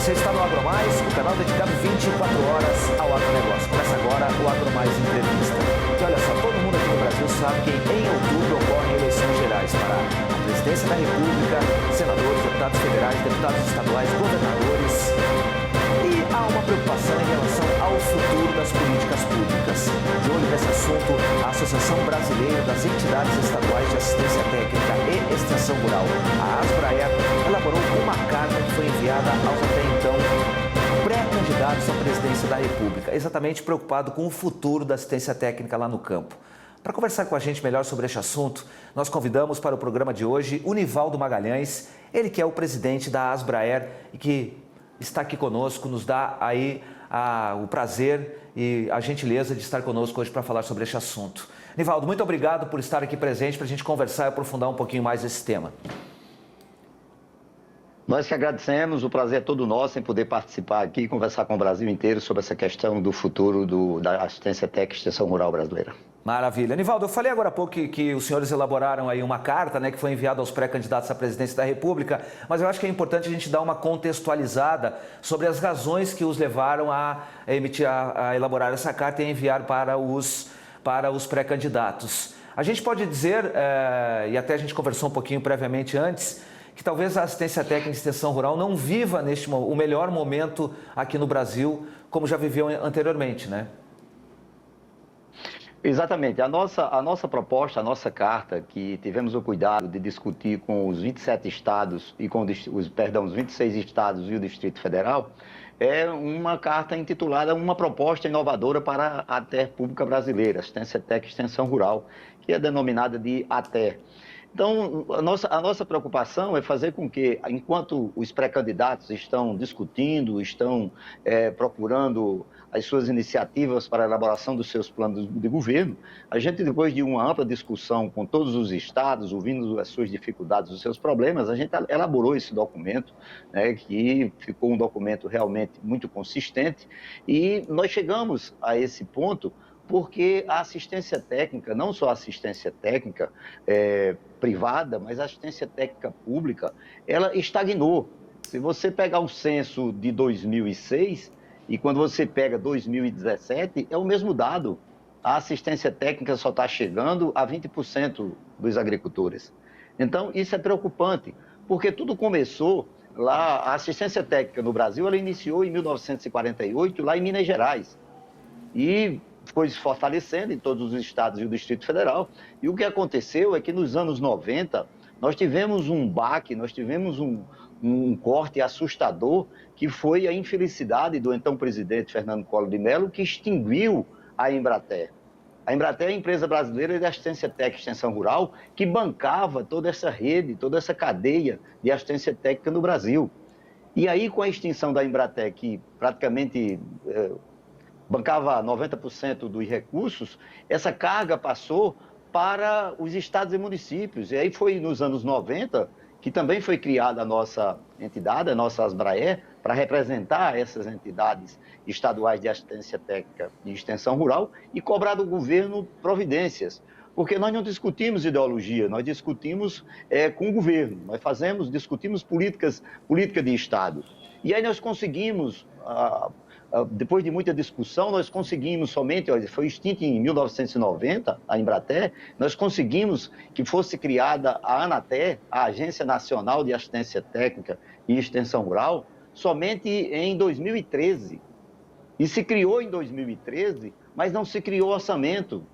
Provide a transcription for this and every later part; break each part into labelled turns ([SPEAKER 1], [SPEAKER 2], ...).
[SPEAKER 1] Você está no AgroMais, o canal dedicado 24 horas ao agronegócio. Começa agora o AgroMais Entrevista. E olha só, todo mundo aqui no Brasil sabe que em outubro ocorrem eleições gerais para a presidência da República, senadores, deputados federais, deputados estaduais, governadores. E há uma preocupação em relação ao futuro das políticas públicas. De olho nesse assunto, a Associação Brasileira das Entidades Estaduais de Assistência Técnica e Extensão Rural, a ASBRAER, elaborou uma carta que foi enviada aos até então pré-candidatos à presidência da República, exatamente preocupado com o futuro da assistência técnica lá no campo. Para conversar com a gente melhor sobre este assunto, nós convidamos para o programa de hoje o Nivaldo Magalhães, ele que é o presidente da ASBRAER e que está aqui conosco, nos dá aí o prazer e a gentileza de estar conosco hoje para falar sobre este assunto. Nivaldo, muito obrigado por estar aqui presente para a gente conversar e aprofundar um pouquinho mais esse tema.
[SPEAKER 2] Nós que agradecemos, o prazer é todo nosso em poder participar aqui e conversar com o Brasil inteiro sobre essa questão do futuro da assistência técnica e extensão rural brasileira.
[SPEAKER 1] Maravilha. Nivaldo, eu falei agora há pouco que os senhores elaboraram aí uma carta, né, que foi enviada aos pré-candidatos à presidência da República, mas eu acho que é importante a gente dar uma contextualizada sobre as razões que os levaram a elaborar essa carta e enviar para os pré-candidatos. A gente pode dizer, e até a gente conversou um pouquinho previamente antes, que talvez a assistência técnica e extensão rural não viva o melhor momento aqui no Brasil, como já viveu anteriormente, né?
[SPEAKER 2] Exatamente. A nossa proposta, a nossa carta, que tivemos o cuidado de discutir com os 27 estados e com os 26 estados e o Distrito Federal, é uma carta intitulada Uma Proposta Inovadora para a ATER Pública Brasileira, Assistência Técnica e Extensão Rural, que é denominada de ATER. Então, a nossa preocupação é fazer com que, enquanto os pré-candidatos estão discutindo, estão procurando as suas iniciativas para a elaboração dos seus planos de governo, a gente, depois de uma ampla discussão com todos os estados, ouvindo as suas dificuldades, os seus problemas, a gente elaborou esse documento, né, que ficou um documento realmente muito consistente, e nós chegamos a esse ponto porque a assistência técnica, não só a assistência técnica privada, mas a assistência técnica pública, ela estagnou. Se você pegar o censo de 2006 e quando você pega 2017, é o mesmo dado. A assistência técnica só está chegando a 20% dos agricultores. Então, isso é preocupante, porque tudo começou lá, a assistência técnica no Brasil, ela iniciou em 1948, lá em Minas Gerais. E foi se fortalecendo em todos os estados e o Distrito Federal. E o que aconteceu é que nos anos 90, nós tivemos um baque, nós tivemos um corte assustador, que foi a infelicidade do então presidente Fernando Collor de Mello, que extinguiu a Embrater. A Embrater é a empresa brasileira de assistência técnica e extensão rural, que bancava toda essa rede, toda essa cadeia de assistência técnica no Brasil. E aí, com a extinção da Embrater, que praticamente bancava 90% dos recursos, essa carga passou para os estados e municípios. E aí foi nos anos 90 que também foi criada a nossa entidade, a nossa ASBRAER, para representar essas entidades estaduais de assistência técnica e extensão rural e cobrar do governo providências. Porque nós não discutimos ideologia, nós discutimos com o governo, nós discutimos política de Estado. E aí nós conseguimos, depois de muita discussão, nós conseguimos somente, foi extinta em 1990, a Embrater, nós conseguimos que fosse criada a ANATER, a Agência Nacional de Assistência Técnica e Extensão Rural, somente em 2013. E se criou em 2013, mas não se criou orçamento,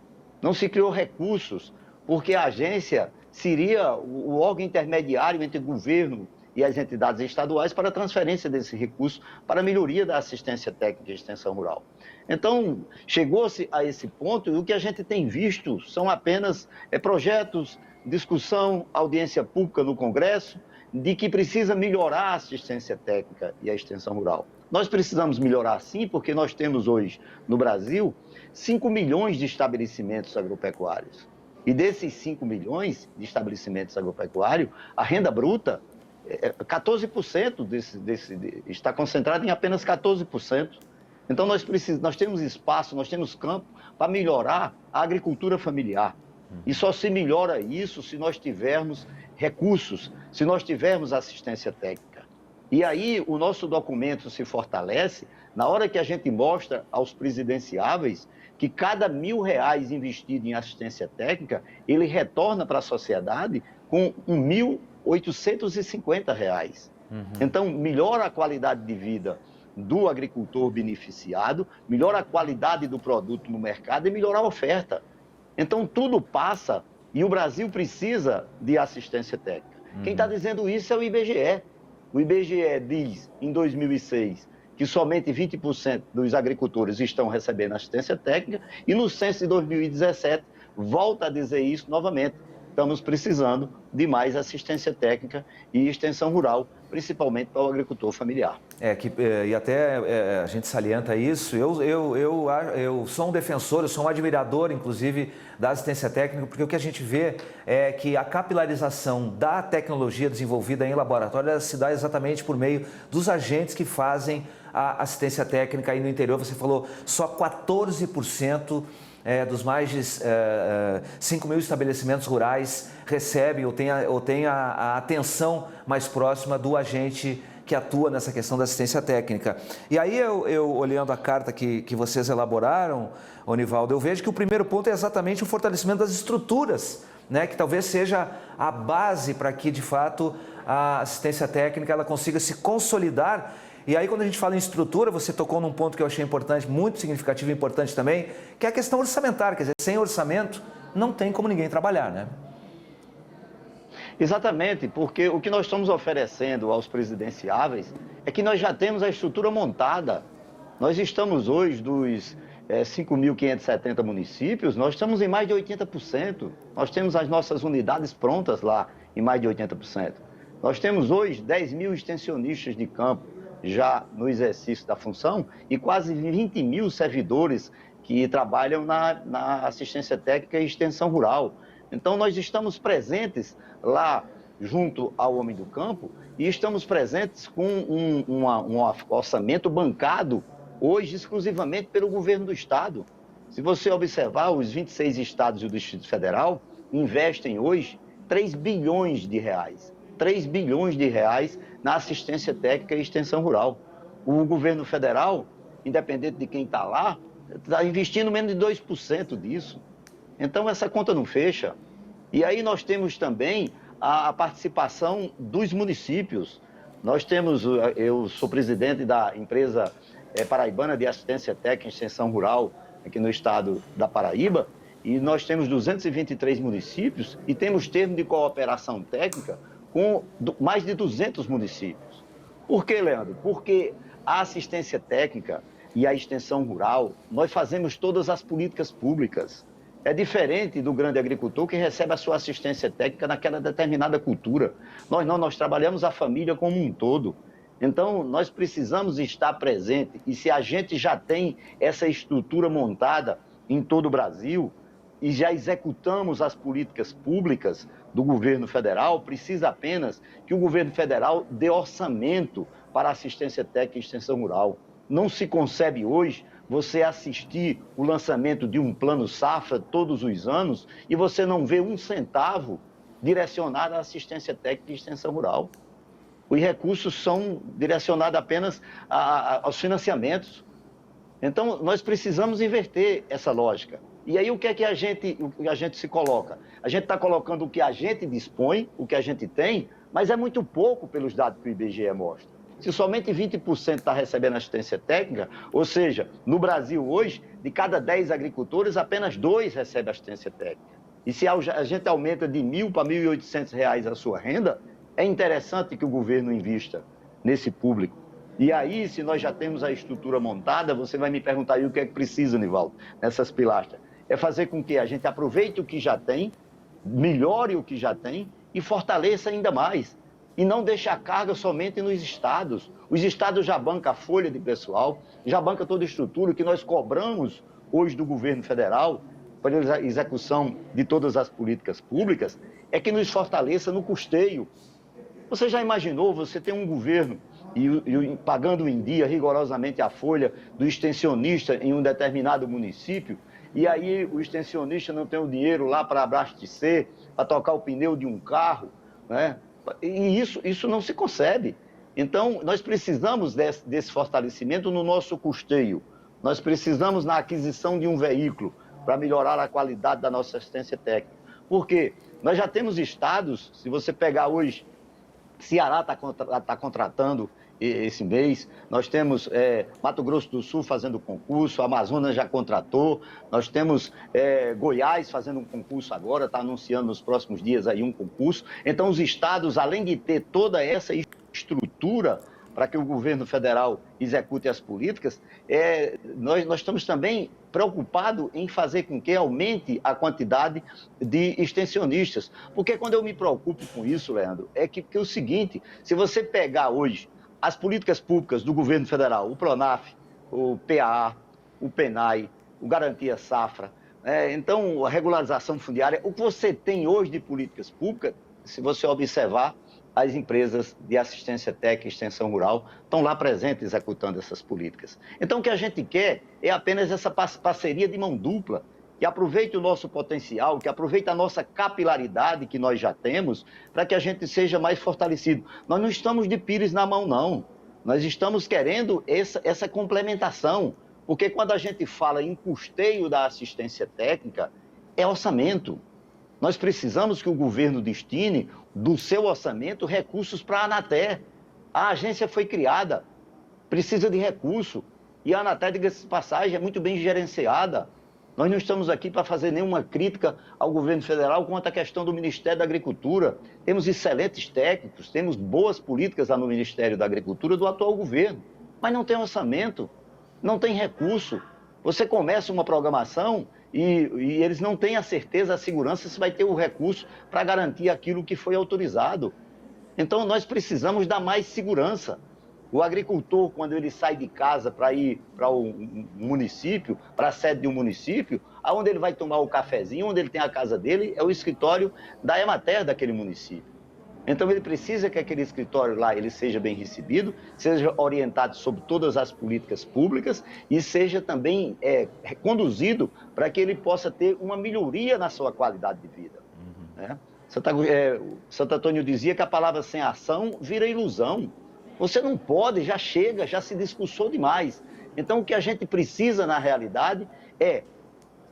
[SPEAKER 2] não se criou recursos, porque a agência seria o órgão intermediário entre o governo e as entidades estaduais para a transferência desse recurso para a melhoria da assistência técnica e extensão rural. Então, chegou-se a esse ponto e o que a gente tem visto são apenas projetos, discussão, audiência pública no Congresso, de que precisa melhorar a assistência técnica e a extensão rural. Nós precisamos melhorar sim, porque nós temos hoje no Brasil 5 milhões de estabelecimentos agropecuários. E desses 5 milhões de estabelecimentos agropecuários, a renda bruta 14% está concentrado em apenas 14%. Então nós temos espaço, nós temos campo para melhorar a agricultura familiar. E só se melhora isso se nós tivermos recursos, se nós tivermos assistência técnica. E aí o nosso documento se fortalece na hora que a gente mostra aos presidenciáveis que cada R$ 1.000 investido em assistência técnica, ele retorna para a sociedade com R$ 1.850. Então, melhora a qualidade de vida do agricultor beneficiado, melhora a qualidade do produto no mercado e melhora a oferta. Então, tudo passa e o Brasil precisa de assistência técnica. Quem está dizendo isso é o IBGE. O IBGE diz, em 2006, que somente 20% dos agricultores estão recebendo assistência técnica e no censo de 2017 volta a dizer isso novamente. Estamos precisando de mais assistência técnica e extensão rural, principalmente para o agricultor familiar.
[SPEAKER 1] E até a gente salienta isso. Eu sou um defensor, eu sou um admirador, inclusive, da assistência técnica, porque o que a gente vê é que a capilarização da tecnologia desenvolvida em laboratório ela se dá exatamente por meio dos agentes que fazem a assistência técnica aí no interior. Você falou só 14%. Dos mais de 5 mil estabelecimentos rurais recebem ou tem a atenção mais próxima do agente que atua nessa questão da assistência técnica. E aí eu olhando a carta que vocês elaboraram, Nivaldo, eu vejo que o primeiro ponto é exatamente o fortalecimento das estruturas, né, que talvez seja a base para que, de fato, a assistência técnica ela consiga se consolidar. E aí, quando a gente fala em estrutura, você tocou num ponto que eu achei importante, muito significativo e importante também, que é a questão orçamentária. Quer dizer, sem orçamento, não tem como ninguém trabalhar, né?
[SPEAKER 2] Exatamente, porque o que nós estamos oferecendo aos presidenciáveis é que nós já temos a estrutura montada. Nós estamos hoje dos 5.570 municípios, nós estamos em mais de 80%. Nós temos as nossas unidades prontas lá em mais de 80%. Nós temos hoje 10 mil extensionistas de campo já no exercício da função e quase 20 mil servidores que trabalham na assistência técnica e extensão rural. Então, nós estamos presentes lá junto ao homem do campo e estamos presentes com um orçamento bancado hoje exclusivamente pelo governo do Estado. Se você observar, os 26 estados e o Distrito Federal investem hoje 3 bilhões de reais. 3 bilhões de reais na assistência técnica e extensão rural. O governo federal, independente de quem está lá, está investindo menos de 2% disso. Então, essa conta não fecha. E aí nós temos também a participação dos municípios. Nós temos, eu sou presidente da empresa paraibana de assistência técnica e extensão rural aqui no estado da Paraíba, e nós temos 223 municípios e temos termo de cooperação técnica com mais de 200 municípios. Por quê, Leandro? Porque a assistência técnica e a extensão rural, nós fazemos todas as políticas públicas. É diferente do grande agricultor que recebe a sua assistência técnica naquela determinada cultura. Nós não, nós trabalhamos a família como um todo. Então, nós precisamos estar presente. E se a gente já tem essa estrutura montada em todo o Brasil e já executamos as políticas públicas do governo federal, precisa apenas que o governo federal dê orçamento para a assistência técnica e extensão rural. Não se concebe hoje você assistir o lançamento de um plano safra todos os anos e você não vê um centavo direcionado à assistência técnica e extensão rural. Os recursos são direcionados apenas aos financiamentos. Então, nós precisamos inverter essa lógica. E aí, o que é que a gente se coloca? A gente está colocando o que a gente dispõe, o que a gente tem, mas é muito pouco pelos dados que o IBGE mostra. Se somente 20% está recebendo assistência técnica, ou seja, no Brasil hoje, de cada 10 agricultores, apenas 2 recebem assistência técnica. E se a gente aumenta de R$ 1.000 para R$ 1.800 a sua renda, é interessante que o governo invista nesse público. E aí, se nós já temos a estrutura montada, você vai me perguntar aí o que é que precisa, Nivaldo, nessas pilastras. É fazer com que a gente aproveite o que já tem, melhore o que já tem e fortaleça ainda mais. E não deixe a carga somente nos estados. Os estados já bancam a folha de pessoal, já bancam toda a estrutura que nós cobramos hoje do governo federal para a execução de todas as políticas públicas, é que nos fortaleça no custeio. Você já imaginou, você tem um governo e pagando em dia rigorosamente a folha do extensionista em um determinado município, e aí o extensionista não tem o dinheiro lá para abastecer, para trocar o pneu de um carro, né? E isso não se concebe. Então, nós precisamos desse fortalecimento no nosso custeio. Nós precisamos na aquisição de um veículo para melhorar a qualidade da nossa assistência técnica. Por quê? Nós já temos estados, se você pegar hoje, Ceará está contratando esse mês, nós temos Mato Grosso do Sul fazendo concurso, Amazonas já contratou, nós temos Goiás fazendo um concurso agora, está anunciando nos próximos dias aí um concurso. Então os estados, além de ter toda essa estrutura para que o governo federal execute as políticas, nós estamos também preocupados em fazer com que aumente a quantidade de extensionistas. Porque quando eu me preocupo com isso, Leandro, é que é o seguinte, se você pegar hoje as políticas públicas do governo federal, o PRONAF, o PAA, o PENAI, o Garantia Safra, então a regularização fundiária, o que você tem hoje de políticas públicas, se você observar, as empresas de assistência técnica e extensão rural estão lá presentes executando essas políticas. Então, o que a gente quer é apenas essa parceria de mão dupla, que aproveite o nosso potencial, que aproveite a nossa capilaridade que nós já temos, para que a gente seja mais fortalecido. Nós não estamos de pires na mão, não. Nós estamos querendo essa complementação, porque quando a gente fala em custeio da assistência técnica, é orçamento. Nós precisamos que o governo destine do seu orçamento recursos para a Anatel. A agência foi criada, precisa de recurso. E a Anatel, diga-se de passagem, é muito bem gerenciada. Nós não estamos aqui para fazer nenhuma crítica ao governo federal quanto à questão do Ministério da Agricultura. Temos excelentes técnicos, temos boas políticas lá no Ministério da Agricultura do atual governo. Mas não tem orçamento, não tem recurso. Você começa uma programação e eles não têm a certeza, a segurança se vai ter o recurso para garantir aquilo que foi autorizado. Então, nós precisamos dar mais segurança. O agricultor, quando ele sai de casa para ir para o município, para a sede de um município, aonde ele vai tomar o cafezinho, onde ele tem a casa dele, é o escritório da Emater daquele município. Então, ele precisa que aquele escritório lá ele seja bem recebido, seja orientado sobre todas as políticas públicas e seja também conduzido para que ele possa ter uma melhoria na sua qualidade de vida. Né? Santo Antônio dizia que a palavra sem ação vira ilusão. Você não pode, já chega, já se discursou demais. Então, o que a gente precisa, na realidade, é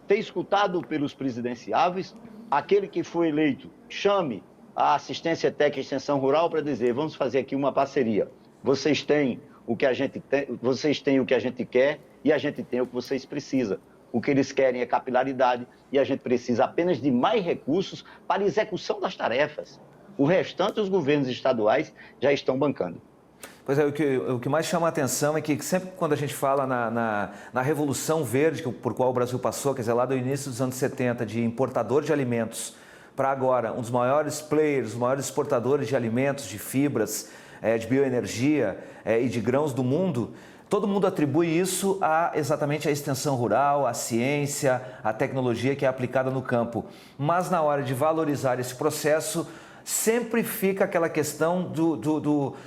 [SPEAKER 2] ter escutado pelos presidenciáveis, aquele que foi eleito, chame a assistência técnica e extensão rural para dizer, vamos fazer aqui uma parceria. Vocês têm o que a gente tem, vocês têm o que a gente quer e a gente tem o que vocês precisam. O que eles querem é capilaridade e a gente precisa apenas de mais recursos para a execução das tarefas. O restante, os governos estaduais já estão bancando.
[SPEAKER 1] Pois é, o que mais chama a atenção é que sempre quando a gente fala na Revolução Verde, por qual o Brasil passou, quer dizer, lá do início dos anos 70, de importador de alimentos, para agora, um dos maiores players, os maiores exportadores de alimentos, de fibras, de bioenergia e de grãos do mundo, todo mundo atribui isso exatamente à extensão rural, à ciência, à tecnologia que é aplicada no campo. Mas na hora de valorizar esse processo, sempre fica aquela questão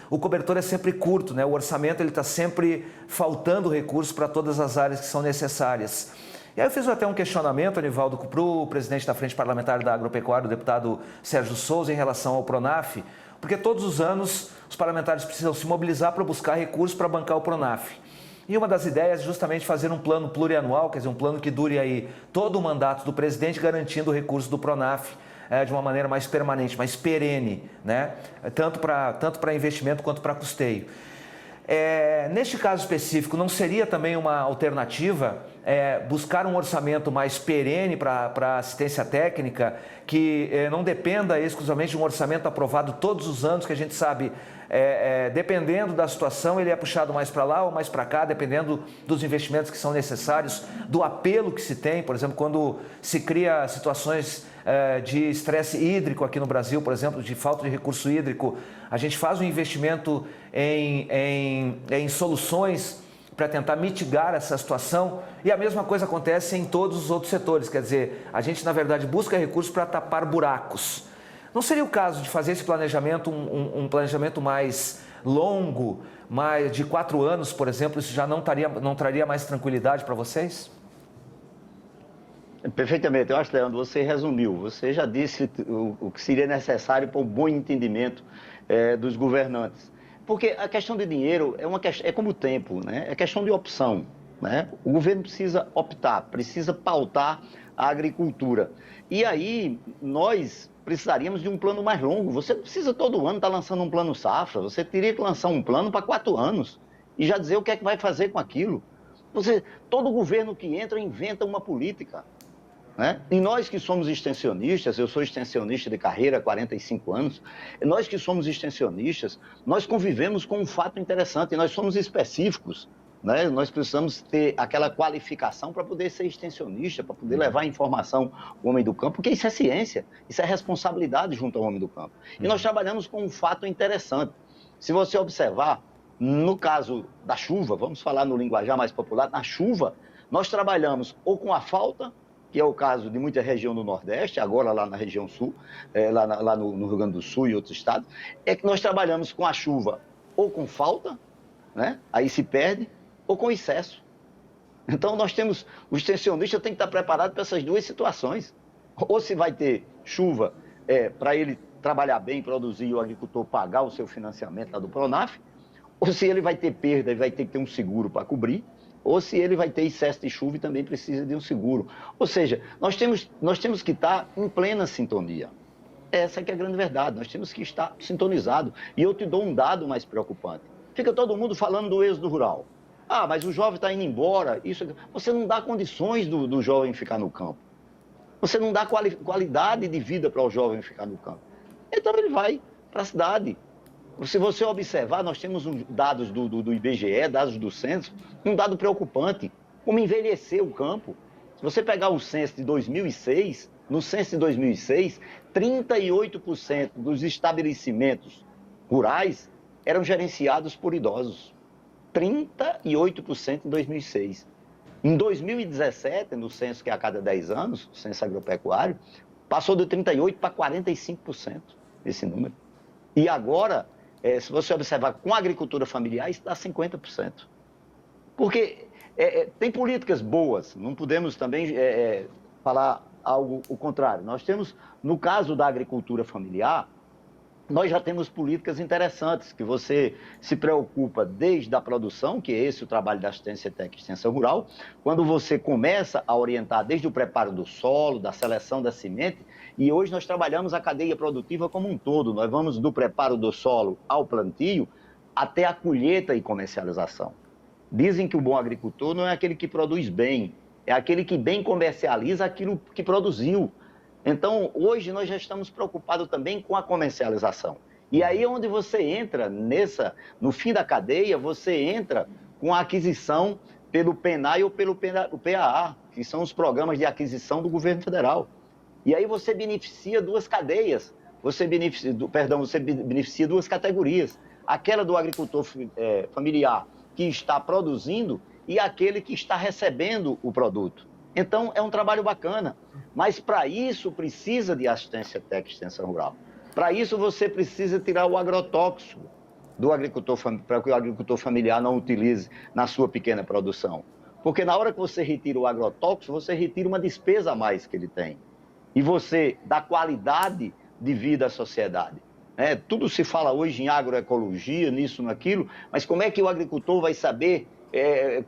[SPEAKER 1] o cobertor é sempre curto, né? O orçamento está sempre faltando recursos para todas as áreas que são necessárias. E aí eu fiz até um questionamento, Anivaldo, para o presidente da Frente Parlamentar da Agropecuária, o deputado Sérgio Souza, em relação ao PRONAF, porque todos os anos os parlamentares precisam se mobilizar para buscar recursos para bancar o PRONAF. E uma das ideias é justamente fazer um plano plurianual, quer dizer, um plano que dure aí todo o mandato do presidente, garantindo o recurso do PRONAF de uma maneira mais permanente, mais perene, né? Tanto para investimento quanto para custeio. Neste caso específico, não seria também uma alternativa buscar um orçamento mais perene para assistência técnica, que não dependa exclusivamente de um orçamento aprovado todos os anos, que a gente sabe, dependendo da situação, ele é puxado mais para lá ou mais para cá, dependendo dos investimentos que são necessários, do apelo que se tem, por exemplo, quando se cria situações de estresse hídrico aqui no Brasil, por exemplo, de falta de recurso hídrico, a gente faz um investimento em soluções para tentar mitigar essa situação, e a mesma coisa acontece em todos os outros setores, quer dizer, a gente na verdade busca recursos para tapar buracos. Não seria o caso de fazer esse planejamento, um planejamento mais longo, mais de 4 anos, por exemplo, isso já não traria mais tranquilidade para vocês?
[SPEAKER 2] Perfeitamente. Eu acho, Leandro, você resumiu. Você já disse o que seria necessário para um bom entendimento dos governantes. Porque a questão de dinheiro é como o tempo, né? É questão de opção, né? O governo precisa optar, precisa pautar a agricultura. E aí nós precisaríamos de um plano mais longo. Você não precisa todo ano estar lançando um plano safra, você teria que lançar um plano para 4 anos e já dizer o que é que vai fazer com aquilo. Todo governo que entra inventa uma política, né? E nós que somos extensionistas, eu sou extensionista de carreira há 45 anos, nós que somos extensionistas, nós convivemos com um fato interessante, nós somos específicos, né? Nós precisamos ter aquela qualificação para poder ser extensionista, para poder levar a informação ao homem do campo, porque isso é ciência, isso é responsabilidade junto ao homem do campo. E nós trabalhamos com um fato interessante. Se você observar, no caso da chuva, vamos falar no linguajar mais popular, na chuva, nós trabalhamos ou com a falta, que é o caso de muita região do Nordeste, agora lá na região Sul, lá no Rio Grande do Sul e outros estados, é que nós trabalhamos com a chuva ou com falta, né? Aí se perde, ou com excesso. Então o extensionista tem que estar preparado para essas duas situações. Ou se vai ter chuva para ele trabalhar bem, produzir e o agricultor pagar o seu financiamento lá do Pronaf, ou se ele vai ter perda e vai ter que ter um seguro para cobrir, ou se ele vai ter excesso de chuva e também precisa de um seguro. Ou seja, nós temos que estar em plena sintonia. Essa que é a grande verdade, nós temos que estar sintonizados. E eu te dou um dado mais preocupante. Fica todo mundo falando do êxodo rural. Ah, mas o jovem está indo embora. Você não dá condições do jovem ficar no campo. Você não dá qualidade de vida para o jovem ficar no campo. Então ele vai para a cidade. Se você observar, nós temos dados do IBGE, dados do censo, um dado preocupante, como envelhecer o campo. Se você pegar o censo de 2006, no censo de 2006, 38% dos estabelecimentos rurais eram gerenciados por idosos. 38% em 2006. Em 2017, no censo que é a cada 10 anos, o censo agropecuário, passou de 38% para 45% esse número. E agora, se você observar com a agricultura familiar, isso dá 50%. Porque tem políticas boas, não podemos também falar algo o contrário. Nós temos, no caso da agricultura familiar, nós já temos políticas interessantes, que você se preocupa desde a produção, que é esse o trabalho da assistência técnica e extensão rural, quando você começa a orientar desde o preparo do solo, da seleção da semente, e hoje nós trabalhamos a cadeia produtiva como um todo. Nós vamos do preparo do solo ao plantio até a colheita e comercialização. Dizem que o bom agricultor não é aquele que produz bem, é aquele que bem comercializa aquilo que produziu. Então, hoje nós já estamos preocupados também com a comercialização. E aí é onde você entra no fim da cadeia, você entra com a aquisição pelo PENAI ou pelo PAA, que são os programas de aquisição do governo federal. E aí você beneficia duas cadeias, você beneficia duas categorias. Aquela do agricultor familiar que está produzindo e aquele que está recebendo o produto. Então, é um trabalho bacana, mas para isso precisa de assistência técnica e extensão rural. Para isso você precisa tirar o agrotóxico do agricultor, para que o agricultor familiar não utilize na sua pequena produção. Porque na hora que você retira o agrotóxico, você retira uma despesa a mais que ele tem. E você dá qualidade de vida à sociedade. Tudo se fala hoje em agroecologia, nisso, naquilo, mas como é que o agricultor vai saber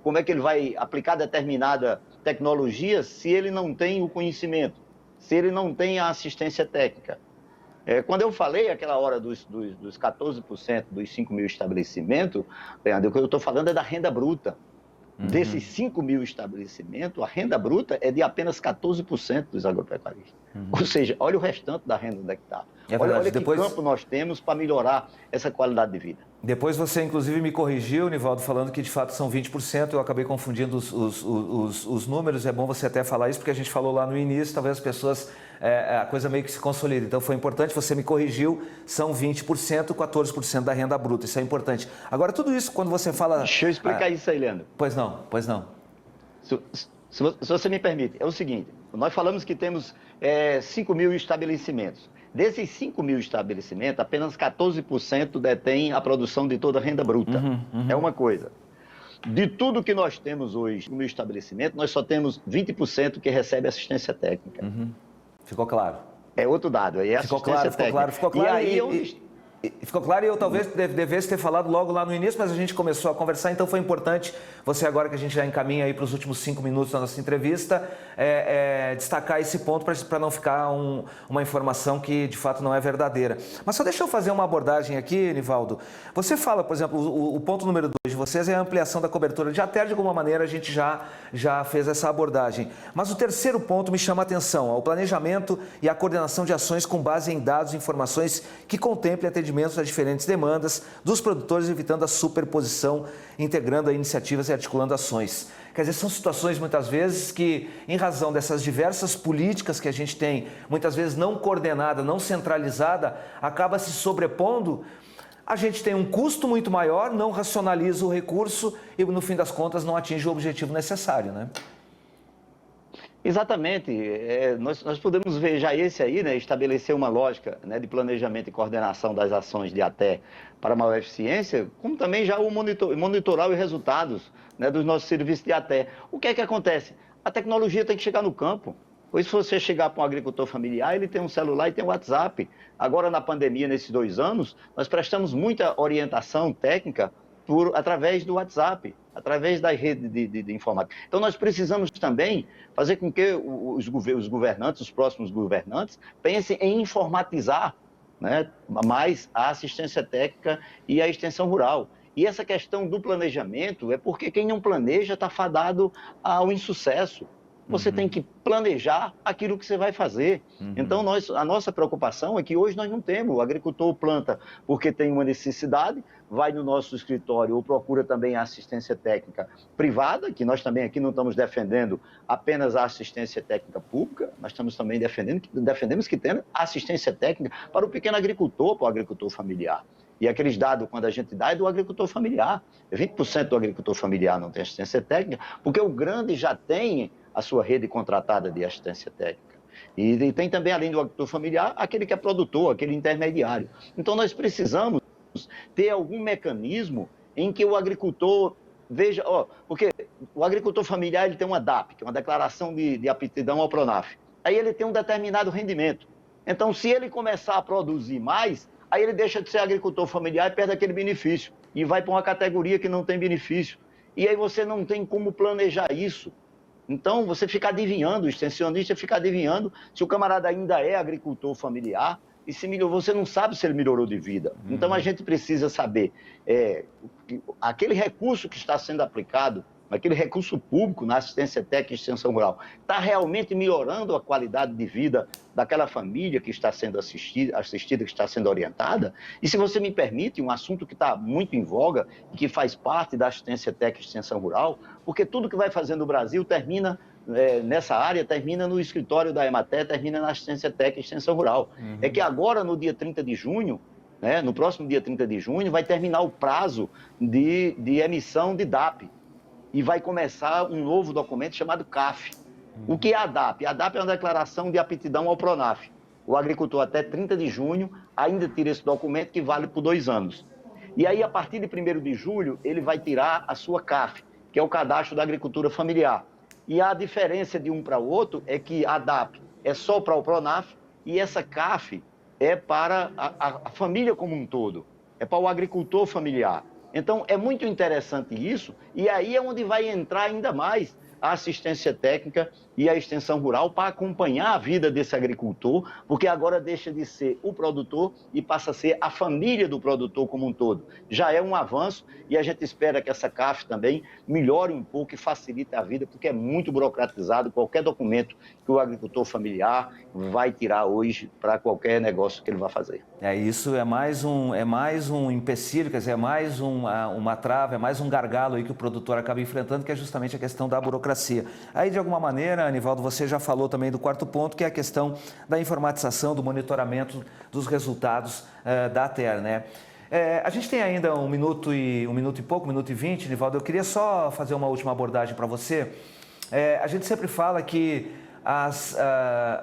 [SPEAKER 2] como é que ele vai aplicar determinada tecnologia se ele não tem o conhecimento, se ele não tem a assistência técnica? Quando eu falei aquela hora dos 14% dos 5 mil estabelecimentos, Leandro, o que eu estou falando é da renda bruta. Uhum. Desses 5 mil estabelecimentos, a renda bruta é de apenas 14% dos agropecuaristas. Uhum. Ou seja, olha o restante da renda onde é que está. Olha que campo nós temos para melhorar essa qualidade de vida.
[SPEAKER 1] Depois você, inclusive, me corrigiu, Nivaldo, falando que de fato são 20%. Eu acabei confundindo os números. É bom você até falar isso, porque a gente falou lá no início, talvez as pessoas, a coisa meio que se consolida. Então foi importante, você me corrigiu, são 20%, 14% da renda bruta. Isso é importante. Agora, tudo isso, quando você fala...
[SPEAKER 2] Deixa eu explicar isso aí, Leandro.
[SPEAKER 1] Pois não.
[SPEAKER 2] Se você me permite, é o seguinte, nós falamos que temos 5 mil estabelecimentos. Desses 5 mil estabelecimentos, apenas 14% detém a produção de toda a renda bruta. Uhum. É uma coisa. De tudo que nós temos hoje no estabelecimento, nós só temos 20% que recebe assistência técnica.
[SPEAKER 1] Uhum. Ficou claro.
[SPEAKER 2] É outro dado, aí é assistência técnica.
[SPEAKER 1] Ficou claro.
[SPEAKER 2] E aí
[SPEAKER 1] Ficou claro, e eu talvez devesse ter falado logo lá no início, mas a gente começou a conversar, então foi importante você, agora que a gente já encaminha aí para os últimos 5 minutos da nossa entrevista, destacar esse ponto para não ficar uma informação que de fato não é verdadeira. Mas só deixa eu fazer uma abordagem aqui, Nivaldo. Você fala, por exemplo, o ponto número 2 de vocês é a ampliação da cobertura. Já até de alguma maneira a gente já fez essa abordagem. Mas o terceiro ponto me chama a atenção, o planejamento e a coordenação de ações com base em dados e informações que contemplem atendimentos às diferentes demandas dos produtores, evitando a superposição, integrando a iniciativas e articulando ações. Quer dizer, são situações muitas vezes que, em razão dessas diversas políticas que a gente tem, muitas vezes não coordenada, não centralizada, acaba se sobrepondo. A gente tem um custo muito maior, não racionaliza o recurso e, no fim das contas, não atinge o objetivo necessário, né?
[SPEAKER 2] Exatamente. Nós podemos ver já esse aí, né, estabelecer uma lógica, né, de planejamento e coordenação das ações de ATE para maior eficiência, como também já o monitorar os resultados, né, dos nossos serviços de ATE. O que é que acontece? A tecnologia tem que chegar no campo. Pois se você chegar para um agricultor familiar, ele tem um celular e tem um WhatsApp. Agora, na pandemia, nesses 2 anos, nós prestamos muita orientação técnica através do WhatsApp, através da rede de informática. Então, nós precisamos também fazer com que os governantes, os próximos governantes, pensem em informatizar, né, mais a assistência técnica e a extensão rural. E essa questão do planejamento é porque quem não planeja está fadado ao insucesso. Você tem que planejar aquilo que você vai fazer. Então, a nossa preocupação é que hoje nós não temos. O agricultor planta porque tem uma necessidade, vai no nosso escritório ou procura também a assistência técnica privada, que nós também aqui não estamos defendendo apenas a assistência técnica pública, nós estamos também defendemos que tenha assistência técnica para o pequeno agricultor, para o agricultor familiar. E aqueles dados, quando a gente dá, é do agricultor familiar. 20% do agricultor familiar não tem assistência técnica, porque o grande já tem a sua rede contratada de assistência técnica. E tem também, além do agricultor familiar, aquele que é produtor, aquele intermediário. Então, nós precisamos ter algum mecanismo em que o agricultor veja... porque o agricultor familiar ele tem uma DAP, que é uma declaração de aptidão ao PRONAF. Aí ele tem um determinado rendimento. Então, se ele começar a produzir mais, aí ele deixa de ser agricultor familiar e perde aquele benefício. E vai para uma categoria que não tem benefício. E aí você não tem como planejar isso. Então, você fica adivinhando, o extensionista fica adivinhando se o camarada ainda é agricultor familiar e se melhorou, você não sabe se ele melhorou de vida. Então, a gente precisa saber aquele recurso que está sendo aplicado, aquele recurso público na assistência técnica e extensão rural, está realmente melhorando a qualidade de vida daquela família que está sendo assistida, que está sendo orientada? E se você me permite, um assunto que está muito em voga e que faz parte da assistência técnica e extensão rural, porque tudo que vai fazer no Brasil termina nessa área, termina no escritório da EMATE, termina na assistência técnica e extensão rural. É que agora, no dia 30 de junho, no próximo dia 30 de junho, vai terminar o prazo de emissão de DAP. E vai começar um novo documento chamado CAF. O que é a DAP? A DAP é uma declaração de aptidão ao PRONAF. O agricultor, até 30 de junho, ainda tira esse documento que vale por 2 anos. E aí, a partir de 1º de julho, ele vai tirar a sua CAF, que é o Cadastro da Agricultura Familiar. E a diferença de um para o outro é que a DAP é só para o PRONAF e essa CAF é para a família como um todo, é para o agricultor familiar. Então, é muito interessante isso, e aí é onde vai entrar ainda mais a assistência técnica e a extensão rural para acompanhar a vida desse agricultor, porque agora deixa de ser o produtor e passa a ser a família do produtor como um todo. Já é um avanço e a gente espera que essa CAF também melhore um pouco e facilite a vida, porque é muito burocratizado qualquer documento que o agricultor familiar vai tirar hoje para qualquer negócio que ele vai fazer.
[SPEAKER 1] Isso é mais um empecilho, quer dizer, é mais uma trava, é mais um gargalo aí que o produtor acaba enfrentando, que é justamente a questão da burocracia. Aí, de alguma maneira, Nivaldo, você já falou também do quarto ponto, que é a questão da informatização, do monitoramento dos resultados da ATER, né? A gente tem ainda 1 minuto e pouco, 1 minuto e 20, Nivaldo. Eu queria só fazer uma última abordagem para você. A gente sempre fala que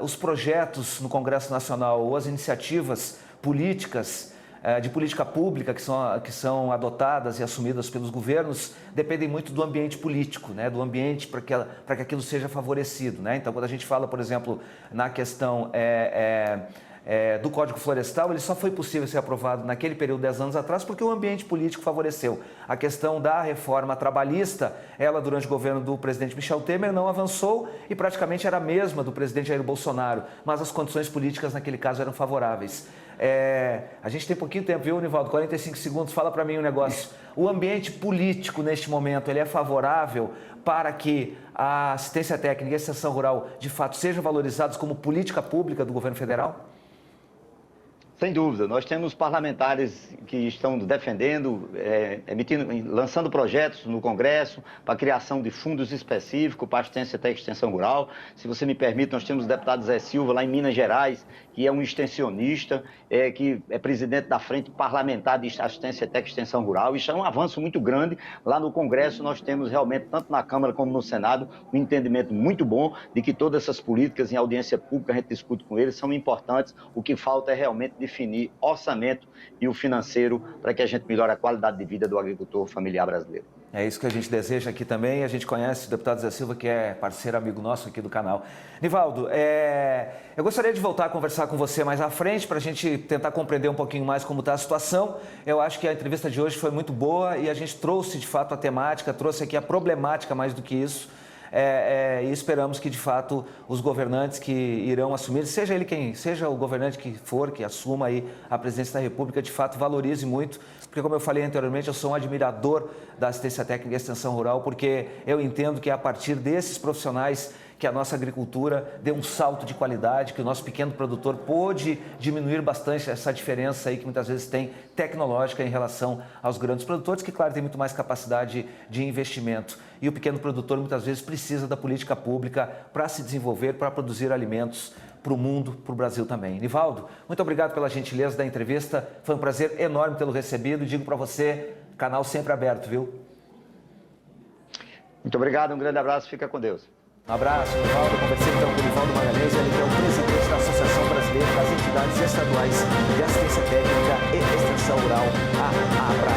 [SPEAKER 1] os projetos no Congresso Nacional ou as iniciativas políticas de política pública que são adotadas e assumidas pelos governos dependem muito do ambiente político, né? Do ambiente para que aquilo seja favorecido, né? Então, quando a gente fala, por exemplo, na questão do Código Florestal, ele só foi possível ser aprovado naquele período, 10 anos atrás, porque o ambiente político favoreceu. A questão da reforma trabalhista, ela durante o governo do presidente Michel Temer não avançou e praticamente era a mesma do presidente Jair Bolsonaro, mas as condições políticas naquele caso eram favoráveis. A gente tem pouquinho tempo, viu, Nivaldo? 45 segundos, fala para mim um negócio. O ambiente político neste momento, ele é favorável para que a assistência técnica e a extensão rural, de fato, sejam valorizados como política pública do governo federal?
[SPEAKER 2] Sem dúvida, nós temos parlamentares que estão defendendo, lançando projetos no Congresso para a criação de fundos específicos para assistência técnica e extensão rural. Se você me permite, nós temos o deputado Zé Silva lá em Minas Gerais, que é um extensionista, que é presidente da Frente Parlamentar de Assistência Técnica e Extensão Rural. Isso é um avanço muito grande. Lá no Congresso nós temos realmente, tanto na Câmara como no Senado, um entendimento muito bom de que todas essas políticas em audiência pública, a gente discute com eles, são importantes. O que falta é realmente definir orçamento e o financeiro para que a gente melhore a qualidade de vida do agricultor familiar brasileiro.
[SPEAKER 1] É isso que a gente deseja aqui também. A gente conhece o deputado Zé Silva, que é parceiro, amigo nosso aqui do canal. Nivaldo, eu gostaria de voltar a conversar com você mais à frente para a gente tentar compreender um pouquinho mais como está a situação. Eu acho que a entrevista de hoje foi muito boa e a gente trouxe de fato a temática, trouxe aqui a problemática mais do que isso. E esperamos que, de fato, os governantes que irão assumir, seja ele quem seja o governante que for, que assuma aí a presidência da República, de fato valorize muito, porque, como eu falei anteriormente, eu sou um admirador da assistência técnica e extensão rural, porque eu entendo que é a partir desses profissionais que a nossa agricultura deu um salto de qualidade, que o nosso pequeno produtor pôde diminuir bastante essa diferença aí que muitas vezes tem tecnológica em relação aos grandes produtores, que, claro, tem muito mais capacidade de investimento. E o pequeno produtor muitas vezes precisa da política pública para se desenvolver, para produzir alimentos para o mundo, para o Brasil também. Nivaldo, muito obrigado pela gentileza da entrevista, foi um prazer enorme tê-lo recebido e digo para você, canal sempre aberto, viu?
[SPEAKER 2] Muito obrigado, um grande abraço, fica com Deus.
[SPEAKER 1] Um abraço, Nivaldo. Conversei então com o Nivaldo Magalhães, ele que é o presidente da Associação Brasileira das Entidades Estaduais de Assistência Técnica e Extensão Rural, a ABRA.